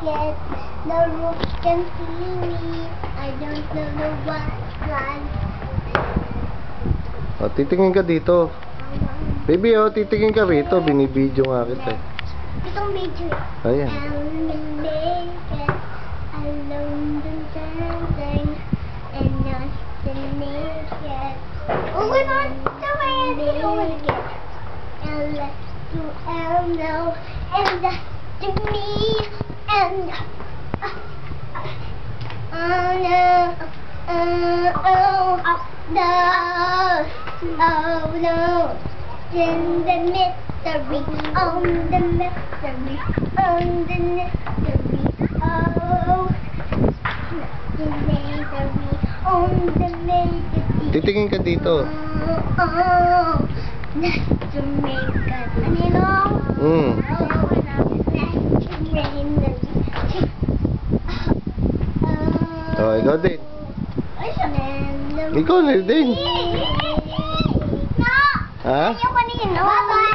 blanket. The roof can see me. I don't know what life. O, titingin ka dito. Baby, oh, titingin ka rito. Binibidyo nga kita. Itong video. Ayan. Alone and dancing and not the naked. Oh, we're not doing it. And let's do Elmo and to me and oh no, oh no, in the mystery, on the mystery, on the mystery, oh, the mystery, on the mystery. Titingin ka dito. Oh, that's Jamaica. Anino? Oh, ikaw din. Ikaw na din. No! Ha? Ayaw kanino. Bye-bye.